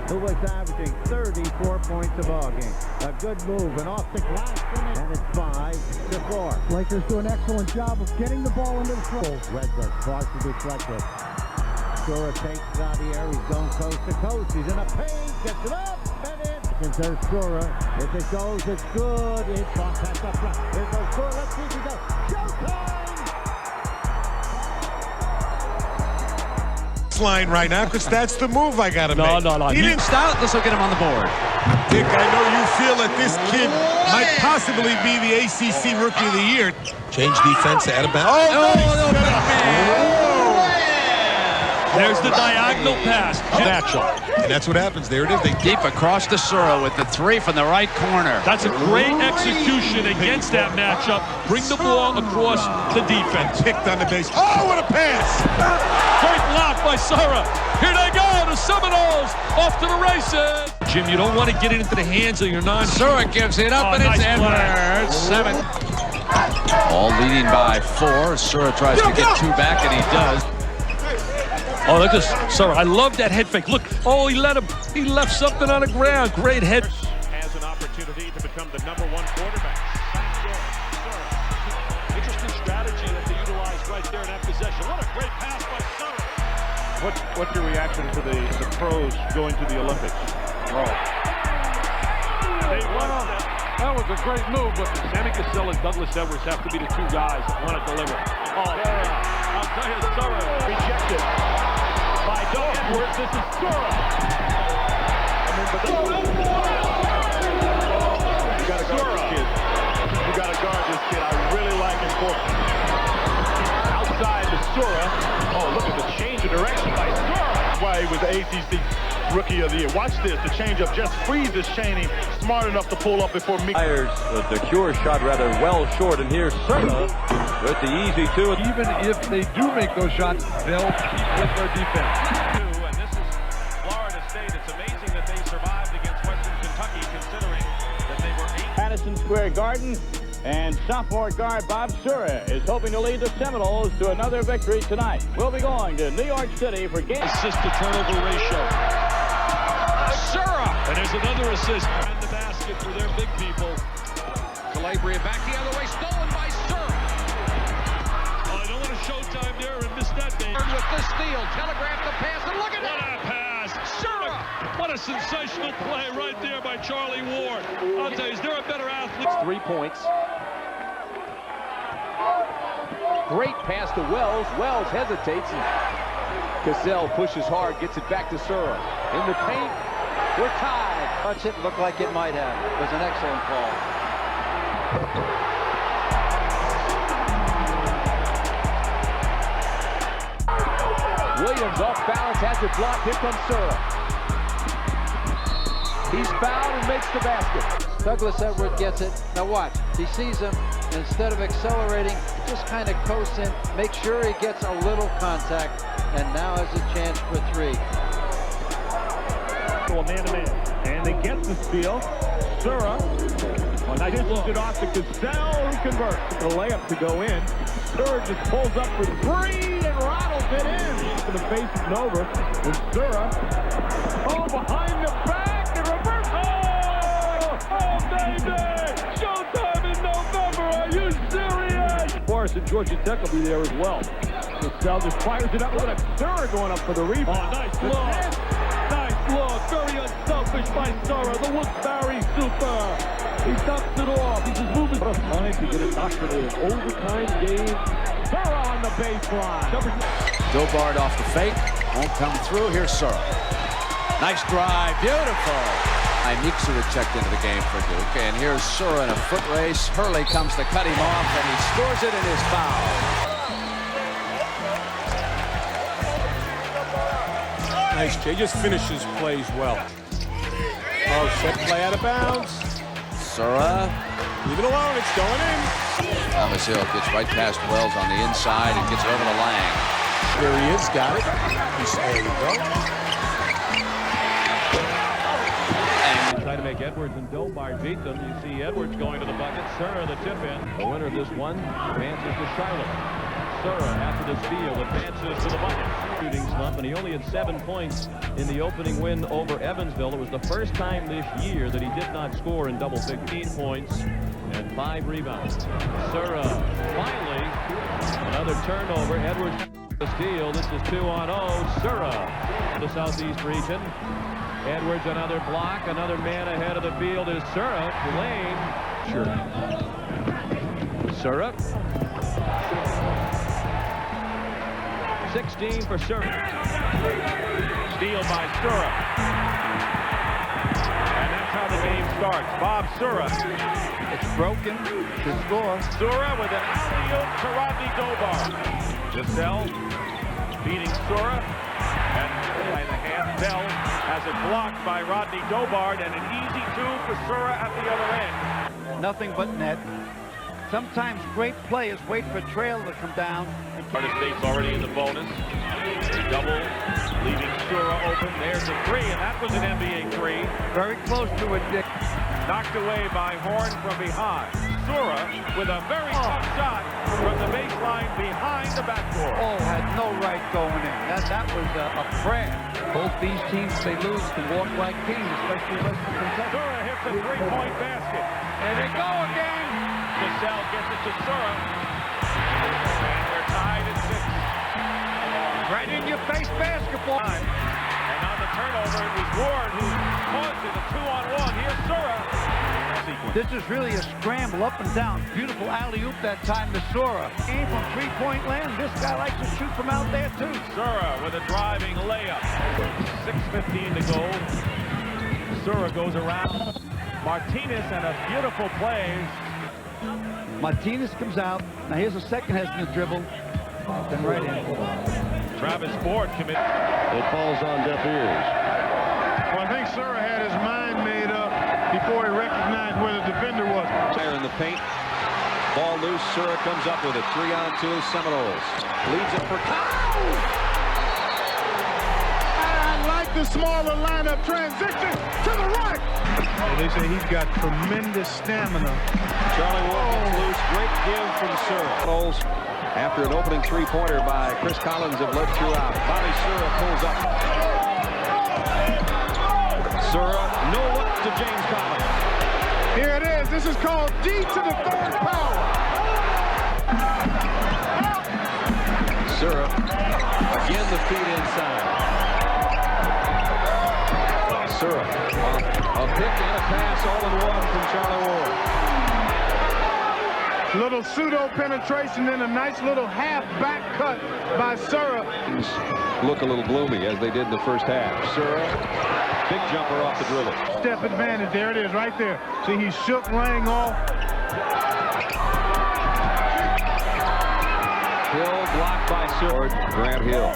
who was averaging 34 points a ball game. A good move, and off the glass, and it's 5-4. Lakers do an excellent job of getting the ball into the flow. Redbird far to deflected. Sura takes it out of the air. He's going coast to coast. He's in a paint, gets it up and in. And there's Sura. If it goes, it's good. It's on past up front. Here's goes Sura. Let's see if he goes. Showtime! Line right now, because that's the move I gotta make. No. He didn't stop. This will get him on the board. Dick, I know you feel that this kid might possibly be the ACC Rookie of the Year. Change defense out of bounds. Oh, no. There's the diagonal pass. Natural. And that's what happens. There it is. They Deep across to Sura with the three from the right corner. That's a great execution against that matchup. Bring the ball across the defense. picked on the base. Oh, what a pass! Great block by Sura. Here they go, the Seminoles off to the races. Jim, you don't want to get it into the hands of your Sura gives it up, and it's Edwards. 7. All leading by 4. Sura tries to get 2 back, and he does. Oh, look at this, Sura. I love that head fake. Look, oh, he left something on the ground. Great head. Has an opportunity to become the #1 quarterback. Interesting strategy that they utilized right there in that possession. What a great pass by Sura. What's your reaction to the pros going to the Olympics? That was a great move, but Sammy Cassell and Douglas Edwards have to be the 2 guys that want to deliver. Oh, yeah. I'll tell you, Sura rejected by Doug Edwards. This is Sura. You got to guard this kid. You got to guard this kid. I really like him for outside to Sura. Oh, look at the change of direction by Sura. That's why he was the ACC Rookie of the Year. Watch this. The changeup just freezes Chaney. Smart enough to pull up before me. The cure shot rather well short, and here's Sura with the easy 2. Even if they do make those shots, they'll keep with their defense. And this is Florida State. It's amazing that they survived against Western Kentucky, considering that they were 8. Madison Square Garden, and sophomore guard Bob Sura is hoping to lead the Seminoles to another victory tonight. We'll be going to New York City for game. Assist to turnover ratio. Sura! And there's another assist. And the basket for their big people. Calabria back the other way, stolen by Sura. Oh, I don't want a showtime there and miss that game. With the steal, telegraphed the pass, and look at What that! a pass! Sura! What a sensational play right there by Charlie Ward. I'll tell you, is there a better athlete? 3 points. Great pass to Wells. Wells hesitates. Cassell pushes hard, gets it back to Sura. In the paint, we're tied. Touch it, looked like it might have. It was an excellent call. Williams off balance, has it blocked. Here comes Sura. He's fouled and makes the basket. Douglas Edwards gets it. Now watch. He sees him. Instead of accelerating, just kind of coasts in. Make sure he gets a little contact. And now has a chance for 3. Man-to-man. And they get the steal. Sura. Oh, nice look. It off to Cassell, who converts. The layup to go in. Sura just pulls up for 3 and rattles it in. For the face is over. And Sura. Oh, behind the back and reverse. Oh, baby! Showtime in November. Are you serious? Forrest and Georgia Tech will be there as well. Cassell just fires it up. Look at Sura going up for the rebound. Oh, nice look. Nice look. Very unselfish by Sura. The Woodbury Super. He dumps it off. He's just moving. What a time to get it knocked in an overtime game. Sura on the baseline. Dobard off the fake. Won't come through. Here's Sura. Nice drive. Beautiful. Sura checked into the game for Duke. And here's Sura in a foot race. Hurley comes to cut him off, and he scores it in his foul. Nice. He just finishes plays well. Oh, set play out of bounds. Sura. Leave it alone. It's going in. Thomas Hill gets right past Wells on the inside and gets it over to Lang. Here he is. Got it. There you go. Trying to make Edwards and Dobard beat them. You see Edwards going to the bucket. Sura the tip in. The winner of this one advances to Charlotte. Sura after the steal advances to the bucket. Shooting slump. up, and he only had 7 points in the opening win over Evansville. It was the first time this year that he did not score in double 15 points and 5 rebounds. Sura finally another turnover. Edwards the steal. This is 2-on-0. Sura, the Southeast region. Edwards another block. Another man ahead of the field is Sura. Lane. Sura. 16 for Sura. Steal by Sura. And that's how the game starts. Bob Sura. It's broken to score. Sura with an alley-oop to Rodney Dobar. Giselle beating Sura. And by the hand, Bell has it blocked by Rodney Dobard, and an easy two for Sura at the other end. Nothing but net. Sometimes great players wait for trail to come down. Florida State's already in the bonus. Double, leaving Sura open. There's a three, and that was an NBA three. Very close to it, Dick. Knocked away by Horn from behind. Sura with a very tough shot from the baseline behind the backboard. Oh, had no right going in. That was a prayer. Both these teams, if they lose, can walk like kings, especially Western Kentucky. Sura hits a three-point basket. And they go again. Giselle gets it to Sura. And they're tied at 6. Right in your face basketball. And on the turnover, it was Ward who caused it, a 2-on-1. Here's Sura. This is really a scramble up and down. Beautiful alley-oop that time to Sura. Aim from three-point land. This guy likes to shoot from out there, too. Sura with a driving layup. 6:15 to go. Sura goes around Martinez, and a beautiful play. Martinez comes out. Now here's a second hesitant to dribble. Then right in. Travis Ford commits. It falls on deaf ears. Well, I think Sura had his mind made up before he recognized where the defender was. There in the paint. Ball loose. Sura comes up with it. 3-on-2 Seminoles. Leads it for Kyle. I like the smaller lineup transition to the right. And they say he's got tremendous stamina. Charlie Ward gets loose. Great give from Sura. After an opening three-pointer by Chris Collins have led throughout. Bobby Sura pulls up. Sura, no look to James Collins. Here it is. This is called D to the third power. Sura, again the feet inside. Sura, a pick and a pass all in one from Charlie Ward. Little pseudo penetration, then a nice little half back cut by Sura. Look a little gloomy as they did in the first half. Sura, big jumper off the dribble. Step advantage. There it is right there. See, he shook Lang off. Hill blocked by Sura. Grant Hill.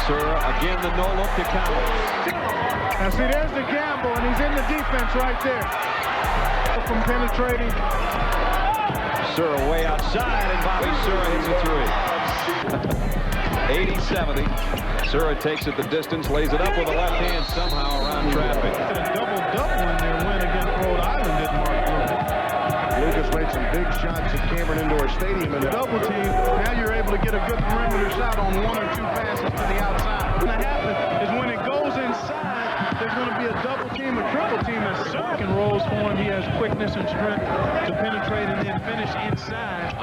Sura again the no look to Collins. Now see, there's the gamble, and he's in the defense right there. From penetrating. Sura way outside, and Bobby Sura hits a three. 80-70. Sura takes it the distance, lays it up with a left hand somehow around traffic. A double-double in their win against Rhode Island, didn't Mark Lucas made some big shots at Cameron Indoor Stadium. the double team. Now you're able to get a good perimeter shot on 1 or 2 passes to the outside. What's going to happen is when it goes inside, there's going to be a double team, a triple team that Sura can rolls for him. He has quickness and strength to penetrate and then finish inside.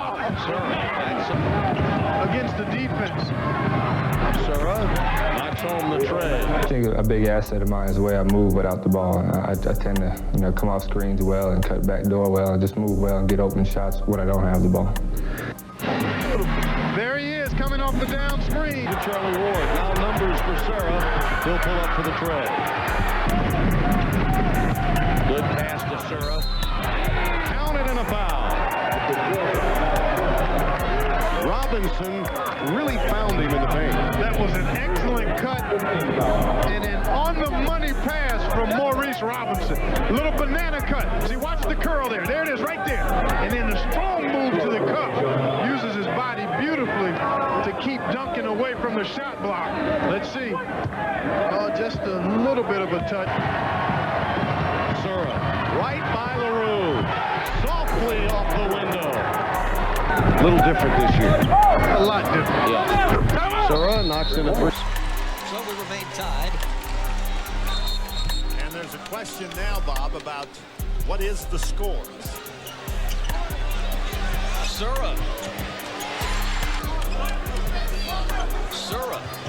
Against the defense. Sura knocks home the tray. I think a big asset of mine is the way I move without the ball. I tend to, come off screens well and cut back door well and just move well and get open shots when I don't have the ball. There he is, coming off the down screen. To Charlie Ward. Now numbers for Sura. He'll pull up for the tray. Good pass to Sura. Counted and a foul. Robinson really found him in the paint. That was an excellent cut and an on-the-money pass from Maurice Robinson. Little banana cut. See, watch the curl there. There it is right there. And then the strong move to the cup. Uses his body beautifully to keep Duncan away from the shot block. Let's see. Just a little bit of a touch. Sura right by LaRue. Softly off the window. A little different this year. A lot different. Yeah. Sura knocks shots in the first. So we remain tied. And there's a question now, Bob, about what is the score? Sura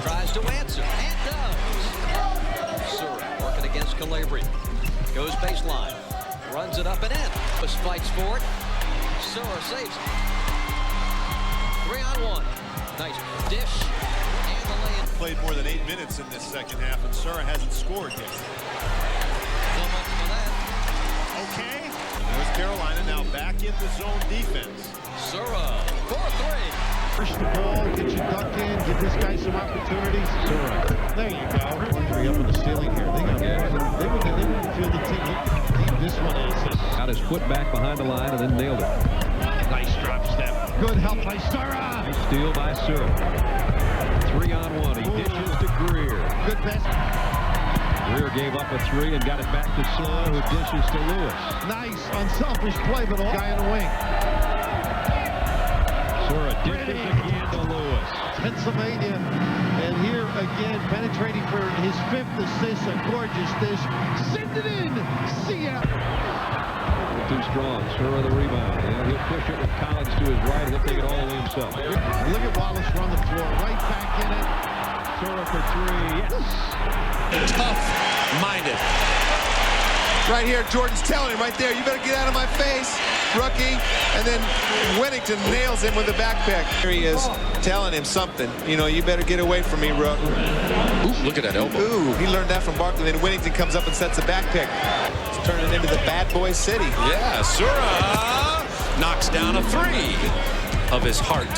tries to answer and does. Sura working against Calabria. Goes baseline. Runs it up and in. Fights for it. Sura saves it. 3-on-1. Nice dish. And the lay-in. Played more than 8 minutes in this second half, and Sura hasn't scored yet. So much for that. Okay. There's Carolina now back in the zone defense. Sura, 4-3. Push the ball, get you ducked in, give this guy some opportunities. Sura. There you go. 1-3 up in the ceiling here. They would feel the team. This one is. Got his foot back behind the line and then nailed it. Nice drop step. Good help by Sura. Steal by Sura. 3-on-1. He dishes to Greer. Good pass. Greer gave up a 3 and got it back to Sura, who dishes to Lewis. Nice, unselfish play, but all guy in the wing. Sura dishes again to Lewis. Pennsylvania, and here again, penetrating for his 5th assist, a gorgeous dish. Send it in, Seattle. Too strong. Sura the rebound. Yeah, he'll push it with Collins to his right. He'll take it all away himself. Look at Wallace run the floor, right back in it. Sura for 3. Yes. Tough-minded. Right here, Jordan's telling him right there, you better get out of my face, rookie. And then Whittington nails him with the back pick. Here he is telling him something. You know, you better get away from me, Rook. Ooh, look at that elbow. Ooh, he learned that from Barkley. Then Whittington comes up and sets a back pick. It's turning into the bad boy city. Yeah, Sura knocks down a 3 of his heart.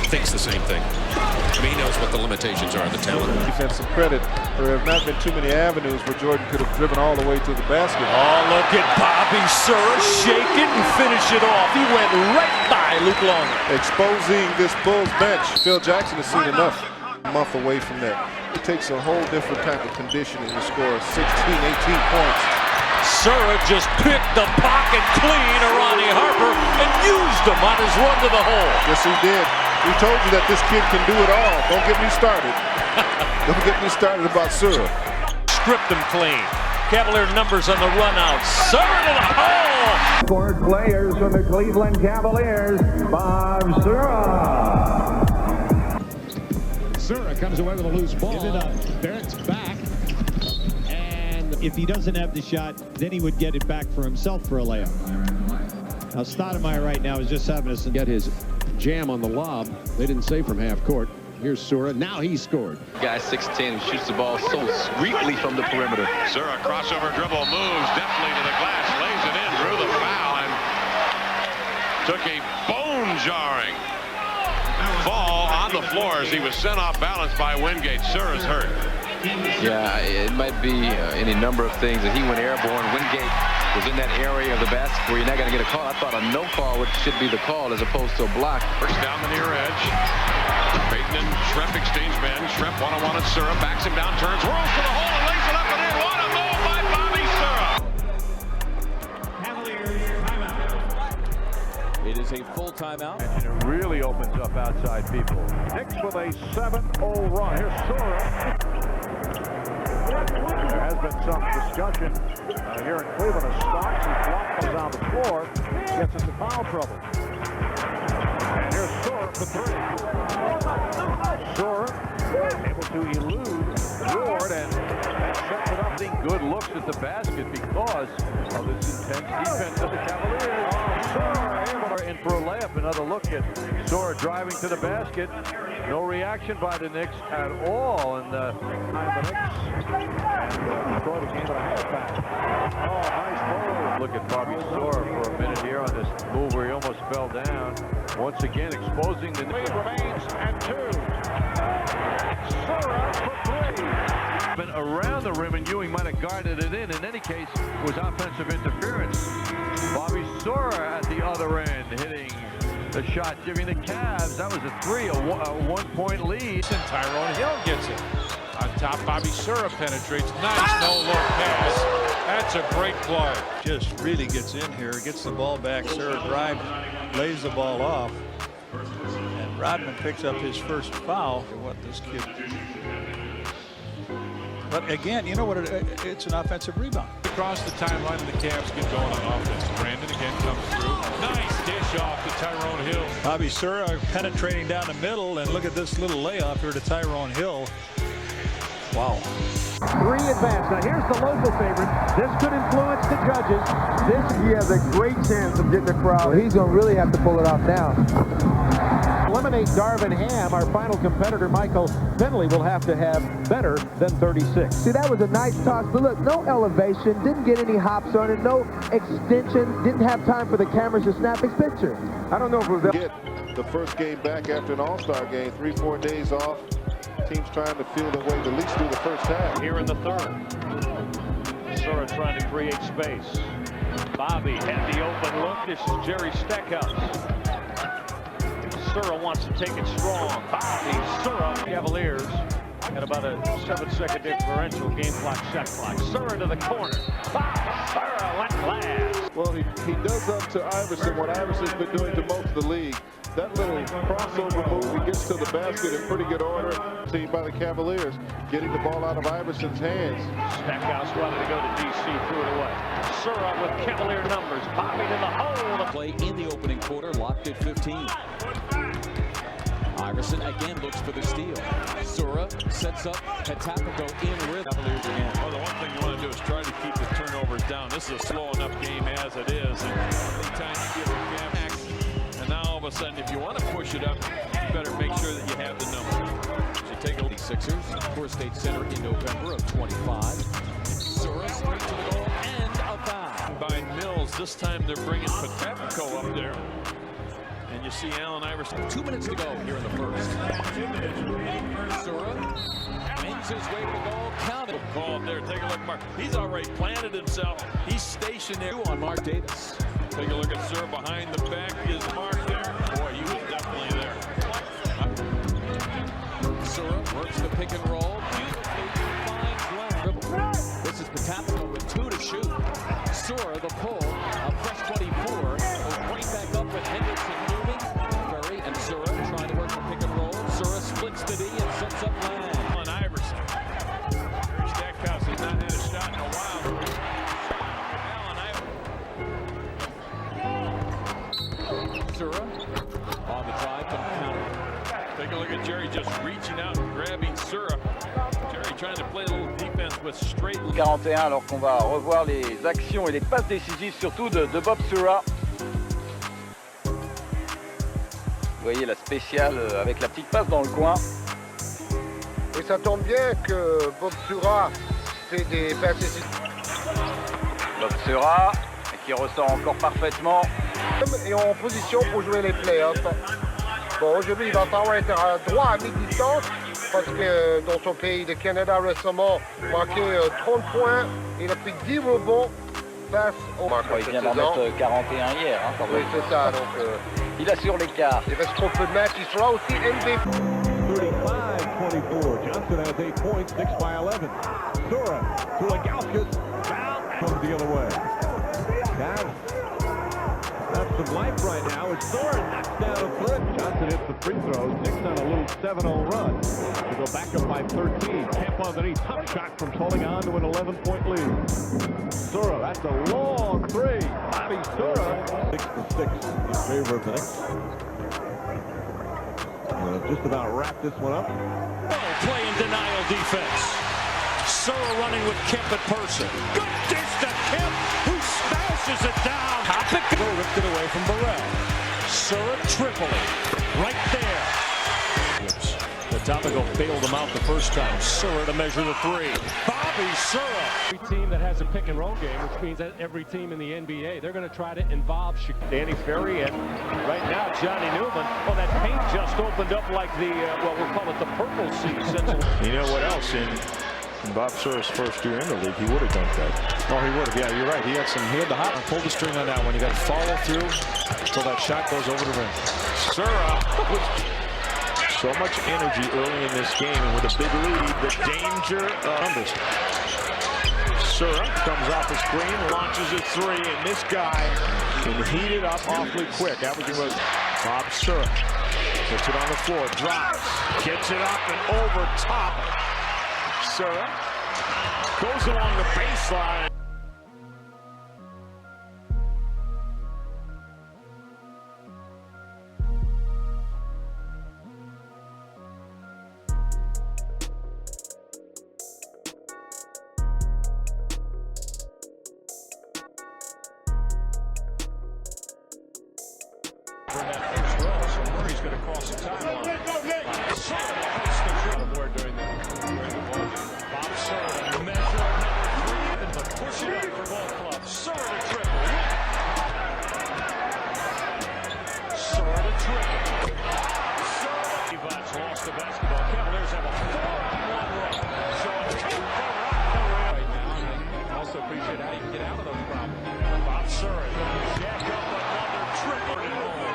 Thinks the same thing. I mean, he knows what the limitations are of the talent. Defensive credit. There have not been too many avenues where Jordan could have driven all the way to the basket. Oh, look at Bobby Sura shake it and finish it off. He went right by Luke Long. Exposing this Bulls bench. Phil Jackson has seen enough. A month away from that. It takes a whole different type of conditioning to score 16, 18 points. Sura just picked the pocket clean of Ronnie Harper and used him on his run to the hole. Yes, he did. We told you that this kid can do it all. Don't get me started. Don't get me started about Sura. Stripped him clean. Cavalier numbers on the run out. Sura to the hole. Scored players from the Cleveland Cavaliers, Bob Sura. Sura comes away with a loose ball. Give it up. Barrett's back. And if he doesn't have the shot, then he would get it back for himself for a layup. Now Stoudemire right now is just having us get his jam on the lob. They didn't say from half court. Here's Sura. Now he scored. Guy 6'10" who shoots the ball so sweetly from the perimeter. Sura crossover dribble, moves deftly to the glass, lays it in, drew the foul, and took a bone-jarring fall on the floor as he was sent off balance by Wingate. Sura's hurt. Yeah, it might be any number of things that he went airborne. Wingate was in that area of the basket where you're not going to get a call. I thought a no call should be the call as opposed to a block. First down the near edge. Payton and Schrempf exchange men. Schrempf one-on-one at Sura, backs him down, turns, whirls to the hole, and lays it up and in. What a move by Bobby Sura! Cavaliers timeout. It is a full timeout. And it really opens up outside people. Knicks with a 7-0 run. Here's Sura. There has been some discussion here in Cleveland. A stops, he flops comes on the floor, gets into foul trouble. And here's Sura for 3. Sura able to elude Ward and sets it up. Good looks at the basket because of this intense defense of the Cavaliers. Sura able to in for a layup. Another look at Sura driving to the basket. No reaction by the Knicks at all. And the Knicks score the game at a halfback. Oh, nice ball. Look at Bobby Sura for a minute here on this move where he almost fell down. Once again exposing the lead remains at 2. Sura for 3. Been around the rim and Ewing might have guarded it in. In any case, it was offensive interference. Bobby Sura at the other end hitting the shot, giving the Cavs. That was a 3, a 1-point lead. And Tyrone Hill gets it. On top, Bobby Sura penetrates. Nice no-look pass. That's a great play. Just really gets in here, gets the ball back. Sura drives, lays the ball off, and Rodman picks up his first foul. What this kid. But again, you know what? It's an offensive rebound. Across the timeline, and the Cavs get going on offense. Brandon again comes through. Nice dish off to Tyrone Hill. Bobby Sura penetrating down the middle, and look at this little layoff here to Tyrone Hill. Wow. 3 advance. Now here's the local favorite. This could influence the judges. He has a great chance of getting the crowd. He's going to really have to pull it off now. Eliminate Darvin Ham. Our final competitor, Michael Finley, will have to have better than 36. See, that was a nice toss, but look, no elevation, didn't get any hops on it, no extension, didn't have time for the cameras to snap his picture. I don't know if it was... Get the first game back after an all-star game, 3-4 days off. Teams trying to feel their way to at least through the first half. Here in the third. Sura trying to create space. Bobby had the open look. This is Jerry Stackhouse. Sura wants to take it strong. Bobby, Sura, Cavaliers at about a 7-second differential. Game clock, shot clock. Sura to the corner. Bobby, Sura went last. Well, he does up to Iverson what Iverson's been doing to most of the league. That little crossover move, he gets to the basket in pretty good order. Seen by the Cavaliers, getting the ball out of Iverson's hands. Stackhouse wanted to go to DC, threw it away. Sura with Cavalier numbers. Bobby to the hole. Play in the opening quarter, locked at 15. Iverson again looks for the steal. Sura sets up. Patapico in with Cavaliers again. Well, the one thing you want to do is try to keep the turnovers down. This is a slow enough game as it is. And anytime you give a gap, and now all of a sudden, if you want to push it up, you better make sure that you have the numbers. So take a look. Sixers, Florida State Center in November of 25. Sura straight to the goal and a foul. By Mills, this time they're bringing Patapico up there. And you see Allen Iverson. 2 minutes to go here in the first. Sura wins his way to the goal. Count it. Call up there. Take a look, Mark. He's already planted himself. He's stationed there. On Mark Davis. Take a look at Sura behind the back. Is Mark there? Boy, he was definitely there. Sura works the pick and roll. Beautifully finds left. This is Patapico with 2 to shoot. Sura, the pull, a fresh 24. Goes right back up with Hendrickson moving. Curry and Sura trying to work the pick and roll. Sura splits the D and sets up Lang. Allen Iverson. Jerry Stackhouse has not had a shot in a while. Sura on the drive to the counter. Take a look at Jerry just reaching out and grabbing Sura. Jerry trying to play a little defense with straight. 41 alors qu'on va revoir les actions et les passes décisives surtout de Bob Sura. Vous voyez la spéciale avec la petite passe dans le coin. Et ça tombe bien que Bob Sura fait des passes décisives. Bob Sura qui ressort encore parfaitement. Et en position pour jouer les playoffs. Bon, aujourd'hui, il va falloir être droit à mi-distance parce que dans son pays de Canada récemment, marqué 30 points, il a pris 10 rebonds face au marqueur. Il vient d'en mettre 41 hier. Hein, oui, c'est ça. Donc, il assure l'écart. Il reste trop peu de matchs. Il sera aussi MVP. 35-24. Johnson has 8 points, 6 by 11. Sura to Ilgauskas. Foul comes the other way. That's some life right now. It's Sura knocks down a three. Johnson hits the free throw. Knicks on a little 7-0 run. To go back up by 13. Kemp underneath. Tough shot from holding on to an 11-point lead. Sura, that's a long three. Bobby Sura. 6-6 in favor of the Knicks. Just about wrap this one up. Play in denial defense. Sura running with Kemp at person. Good dish to Kemp, who smashes it down. Topic ripped it away from Burrell. Sura Tripoli, right there. The Topico bailed him out the first time. Sura to measure the three. Bobby Sura. Every team that has a pick and roll game, which means that every team in the NBA, they're going to try to involve Danny Ferry and right now Johnny Newman. Well, that paint just opened up like the, well, we'll call it the purple sea. You know what else? In Bob Sura's first year in the league, he would have done that. Oh, he would have. Yeah, you're right. He had the hot and pulled the string on that one. You got to follow through until that shot goes over the rim. Sura with so much energy early in this game, and with a big lead, the danger numbers. Sura comes off the screen, launches a three, and this guy can heat it up awfully quick. Averaging was Bob Sura. Puts it on the floor, drops, gets it up and over top. Sura goes along the baseline. Murray's going to cross the timeline. More during the ball. Bob Sura, measure number 3, but push it up for both clubs. Sura to triple. Sura to triple. Sura. Lost the basketball. Cavaliers have a 4-on-1 run. So a 2-for-1 right now. And also appreciate how you can get out of those problems. Bob Sura jack up another triple at home.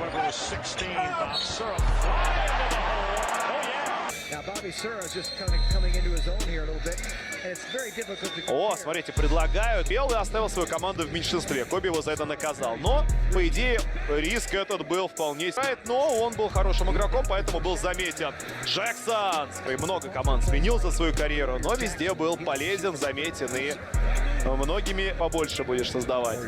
Weber was 16. Bob Sura fly into the hole. Oh yeah. Now Bobby Sura is just kind of coming into his own here a little bit, and it's very difficult to. О, смотрите, предлагают. Белый оставил свою команду в меньшинстве. Коби его за это наказал. Но, по идее, риск этот был вполне. Но он был хорошим игроком, поэтому был заметен. Джексон. Много команд сменил за свою карьеру, но везде был полезен, заметен и многими побольше будешь создавать.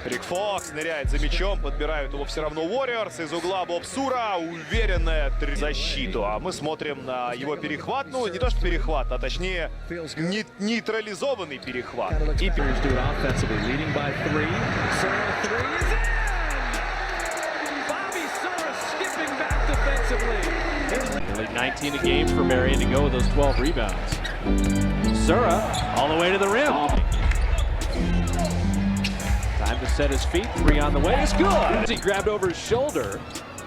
Рик Фокс ныряет за мячом, подбирают его все равно Warriors. Из угла Боб Сура, уверенная защиту. А мы смотрим на его перехват. Ну, не то что перехват, а точнее нейтрализованный перехват. И 19 a game for Marion to go with those 12 rebounds. Sura all the way to the rim. Time to set his feet. 3 on the way. It's good. He grabbed over his shoulder.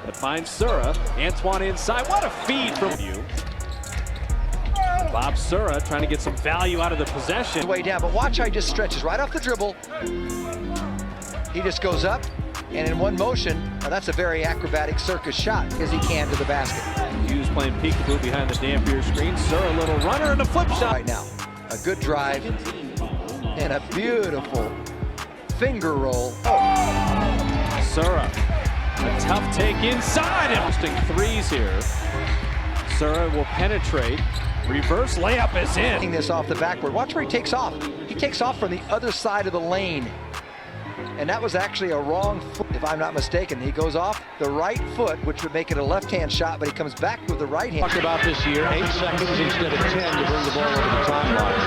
That finds Sura. Antoine inside. What a feed from you. Bob Sura trying to get some value out of the possession. Way down, but watch how he just stretches right off the dribble. He just goes up, and in one motion, now that's a very acrobatic circus shot as he can to the basket. Hughes playing peekaboo behind the Dampier screen. Sura, a little runner and a flip shot. Right now, a good drive and a beautiful finger roll. Oh. Sura, a tough take inside. Interesting threes here. Sura will penetrate. Reverse layup is in. This off the backboard. Watch where he takes off. He takes off from the other side of the lane. And that was actually a wrong foot, if I'm not mistaken. He goes off the right foot, which would make it a left-hand shot, but he comes back with the right hand. Talked about this year, 8 seconds instead of 10 to bring the ball over the timeline.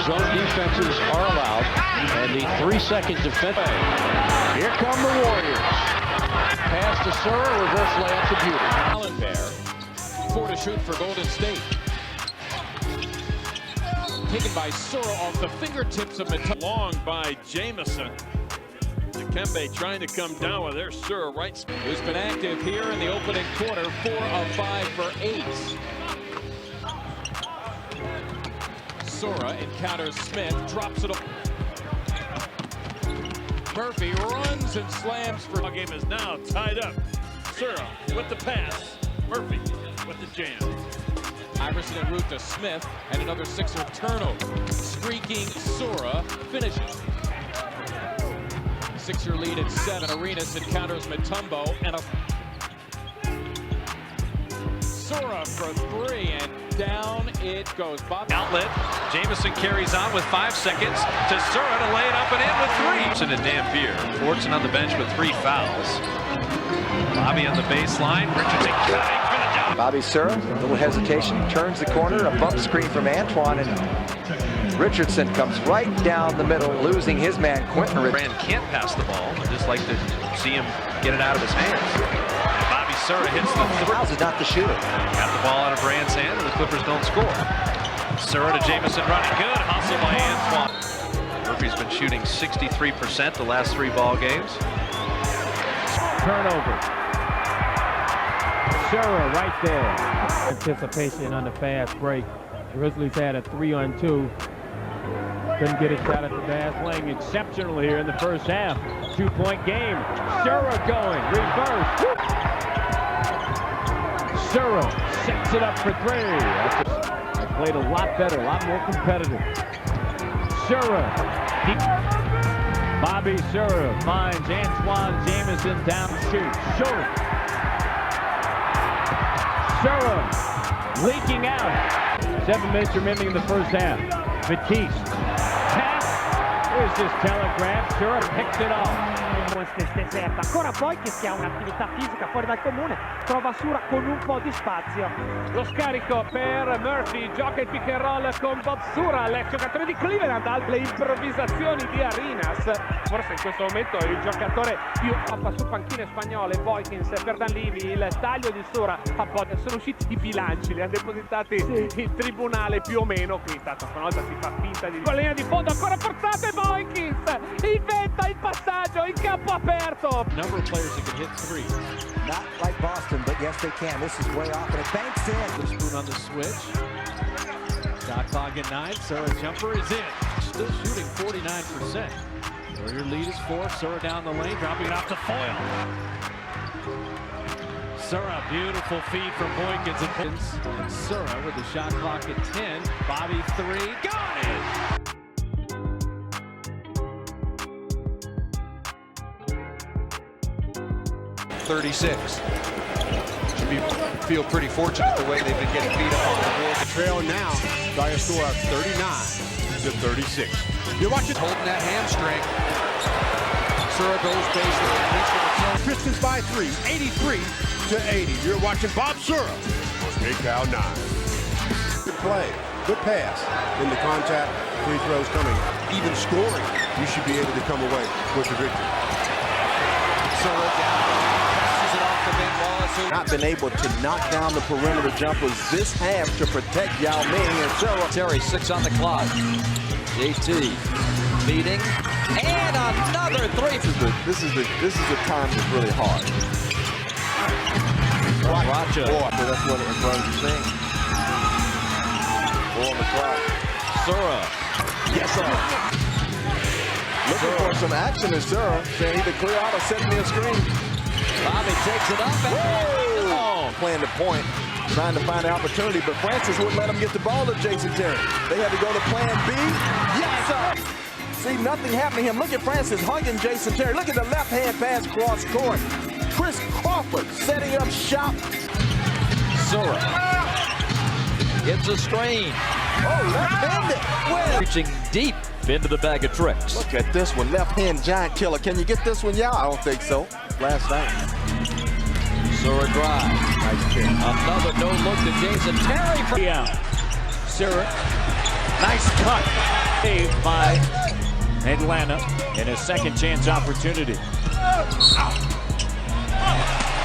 Zone defenses are allowed, and the 3-second defense. Here come the Warriors. Pass to Sura, reverse layup to Beauty. Allen there, 4 to shoot for Golden State. Taken by Sura off the fingertips of Matumbo. Long by Jamison. Dikembe trying to come down with their Sura right. Who's been active here in the opening quarter, 4 of 5 for 8. Sura encounters Smith, drops it up. Murphy runs and slams for. The game is now tied up. Sura with the pass. Murphy with the jam. Iverson en route to Smith, and another Sixer turnover. Streaking Sura finishes. Sixer lead at 7. Arenas encounters Matumbo, and a Sura for 3, and down it goes. Bob outlet. Jamison carries on with 5 seconds to Sura to lay it up and in with 3. And Dampier. Fortson on the bench with 3 fouls. Bobby on the baseline. Richardson cutting for the dunk. Bobby Sura, a little hesitation, turns the corner, a bump screen from Antoine, and Richardson comes right down the middle, losing his man, Quentin. Brand can't pass the ball. I'd just like to see him get it out of his hands. And Bobby Sura hits the fouls is not the shooter. Got the ball out of Brand's hand, and the Clippers don't score. Sura to Jamison running good. Hustle by Antoine. Murphy's been shooting 63% the last 3 ball games. Turnover. Sura right there. Anticipation on the fast break. Grizzlies had a 3-on-2. Couldn't get a shot at the basket. Playing exceptional here in the first half. 2-point game. Sura going. Reverse. Sura sets it up for 3. I played a lot better, a lot more competitive. Sura. Bobby Sura finds Antoine Jameson down shoot. Sura leaking out. 7 minutes remaining in the first half. Batiste. Pass. Here's this telegraph. Sura picks it off. Deserta. Ancora Boykins, che ha un'attività fisica fuori dal comune, trova Sura con un po' di spazio. Lo scarico per Murphy, gioca il pick and roll con Bob Sura, il giocatore di Cleveland, le improvvisazioni di Arenas. Forse in questo momento il giocatore più alfa su panchine spagnole, Boykins per Danlivi, il taglio di Sura a pod. Sono usciti i bilanci, li ha depositati il tribunale più o meno, qui intanto una volta si fa finta di... Con la linea di fondo ancora forzata, Boykins inventa il passaggio in campo aperto. Number of players that can hit threes. Not like Boston, but yes they can. This is way off and it banks in. Spoon on the switch. Shot clock at 9. Sura jumper is in. Still shooting 49%. Warrior lead is 4. Sura down the lane, dropping it off to Foyle. Sura, beautiful feed from Boykins and Sura with the shot clock at 10. Bobby 3, got it! 36. Should feel pretty fortunate the way they've been getting beat up on the board. The trail now, by a score of 39-36. You're watching holding that hamstring. Sura goes baseline. Pistons by 3, 83-80. You're watching Bob Sura on KCAL 9. Good play, good pass. In the contact, free throws coming. Even scoring, you should be able to come away with the victory. Sura down. Not been able to knock down the perimeter jumpers this half to protect Yao Ming and Sura. Terry, 6 on the clock. JT leading, and another 3. This is the time that's really hard. Raja. So that's what it was saying. 4 on the clock. Sura. Yes, sir. Looking for some action in Sura. Saying either clear out or set me a screen. Bobby takes it up and playing the point, trying to find an opportunity, but Francis wouldn't let him get the ball to Jason Terry. They had to go to plan B. Yes, sir. See, nothing happening to him. Look at Francis hugging Jason Terry. Look at the left-hand pass cross court. Chris Crawford setting up shop. Sura gets a screen. Oh, left-handed. Reaching deep into the bag of tricks. Look at this one, left-hand giant killer. Can you get this one, y'all? I don't think so. Last night. Sura drive. Nice kick. Another no-look to Jason Terry. Sura, nice cut. Saved by Atlanta in a second chance opportunity.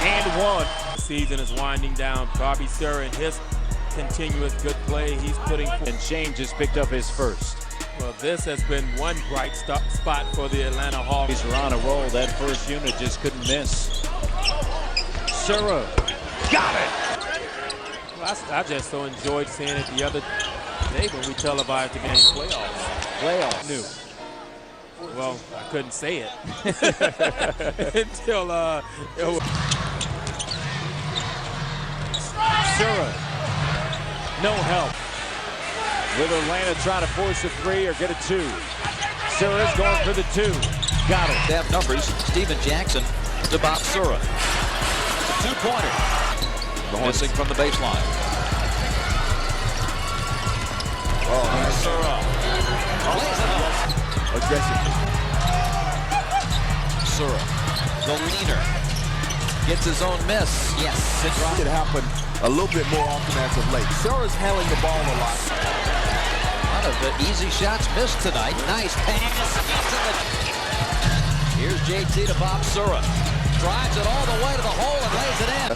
And 1. The season is winding down. Bobby Sura and his continuous good play. He's putting... And Shane just picked up his first. Well, this has been one bright spot for the Atlanta Hawks. He's on a roll. That first unit just couldn't miss. Sura got it. Well, I just so enjoyed seeing it the other day when we televised the game playoffs. New. Well, I couldn't say it until it was... Sura, no help. With Atlanta trying to force a 3 or get a 2. Sura's going for the 2. Got it. They have numbers. Steven Jackson to Bob Sura. It's a 2-pointer. Missing from the baseline. Oh, Sura. Aggressive. Sura, the leader. Gets his own miss. Yes. It happened a little bit more often as of late. Sura's handling the ball a lot. One of the easy shots missed tonight. Nice pass. Here's JT to Bob Sura. Drives it all the way to the hole and lays it in.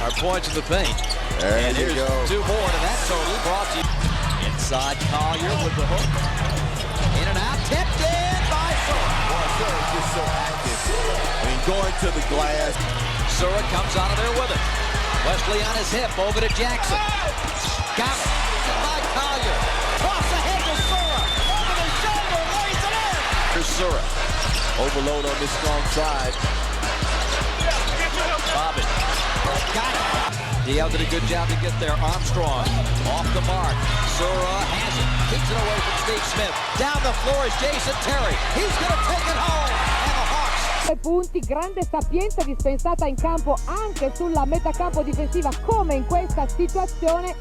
Our points in the paint. There and you here's go. 2 more to that total. Brought to you. Inside Collier with the hook. In and out. Tipped in by Sura. Boy, Sura's just so active. I mean, going to the glass. Sura comes out of there with it. Wesley on his hip, over to Jackson. Got it. By Collier. Toss ahead to Sura. Over the shoulder, lays it in. Here's Sura. Overload on this strong side. Bobby. Got it. DL did a good job to get there. Armstrong off the mark. Sura has it. Keeps it away from Steve Smith. Down the floor is Jason Terry. He's going to take it home. And the Hawks. Punti, grande sapienza dispensata in campo anche sulla metacampo difensiva, come in questa situazione.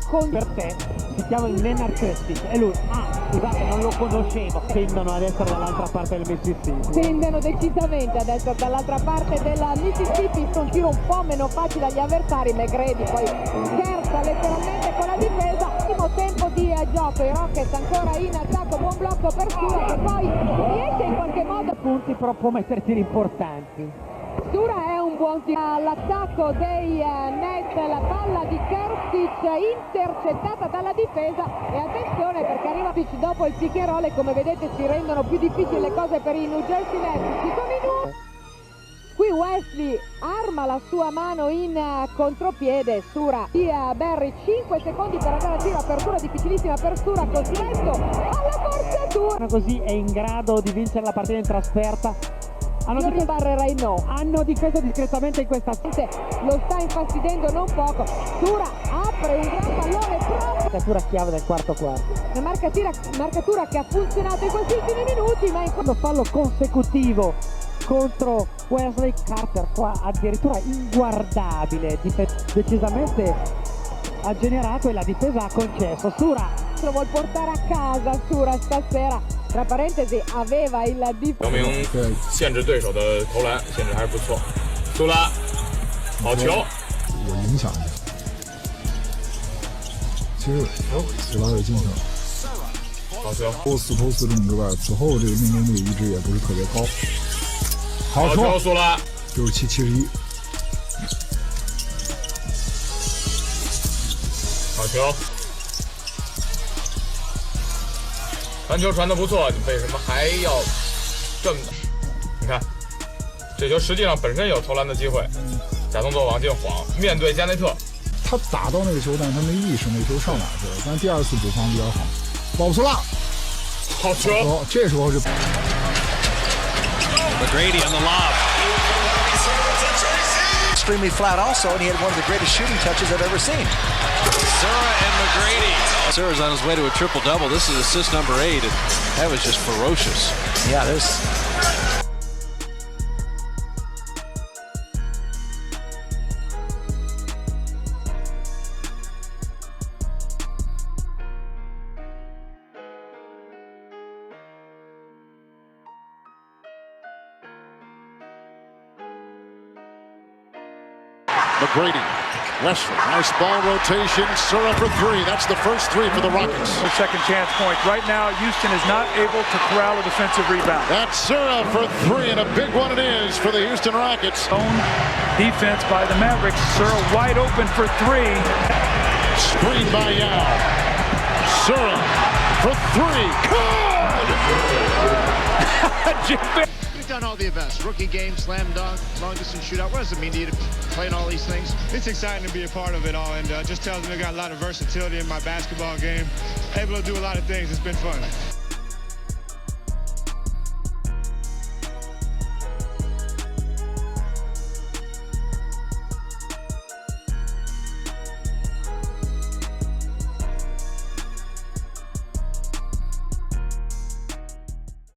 Per te si chiama il Leonard Crespi e lui, scusate, non lo conoscevo. Tendono ad essere dall'altra parte del Mississippi. Tendono decisamente ad essere dall'altra parte della Mississippi, su un tiro un po' meno facile agli avversari. McGrady poi scherza letteralmente con la difesa. Ultimo tempo di gioco, i Rockets ancora in attacco, buon blocco per Sura che poi riesce in qualche modo punti, però può mettere tiri importanti. Sura è un buon tiro all'attacco dei Nets, la palla di Kerstic intercettata dalla difesa e attenzione perché arriva dopo il pick and roll e come vedete si rendono più difficili le cose per i New Jersey Nets. Ci sono i numeri. Qui Wesley arma la sua mano in contropiede, Sura di Barry, 5 secondi per andare a tiro, apertura difficilissima per Sura, costretto alla forzatura. Così è in grado di vincere la partita in trasferta. Hanno difeso discretamente in questa fase, lo sta infastidendo non poco. Sura apre un gran pallone proprio. Marcatura chiave del quarto. Una marcatura che ha funzionato in questi ultimi minuti, ma in quando fallo consecutivo contro Wesley Carter, qua addirittura inguardabile, decisamente ha generato e la difesa ha concesso. Sura lo vuol portare a casa Sura stasera. Tra parentesi aveva il difensore. 姚明限制对手的投篮，限制还是不错。苏拉，好球。有影响的。其实苏拉有进球。好球。除四投四中之外，此后这个命中率一直也不是特别高。好球，苏拉。67-71。好球。 传球传得不错，你为什么还要这么？你看，这球实际上本身有投篮的机会，假动作往进晃，面对加内特，他打到那个球，但他没意识那球上哪去了。但第二次补防比较好，保苏拉，好球！这时候是 McGrady on the lob. Extremely flat also, and he had one of the greatest shooting touches I've ever seen. Sura and McGrady. Sura's on his way to a triple-double. This is assist number 8. That was just ferocious. Yeah, this. McGrady, Wesley, nice ball rotation, Sura for three. That's the first three for the Rockets. The second chance point. Right now, Houston is not able to corral a defensive rebound. That's Sura for three, and a big one it is for the Houston Rockets. Own defense by the Mavericks. Sura wide open for three. Screen by Yao. Sura for three. Good! We've done all the events. Rookie game, slam dunk, long distance shootout. What does it mean to you to play in all these things? It's exciting to be a part of it all, and just tells me I got a lot of versatility in my basketball game. Able to do a lot of things. It's been fun.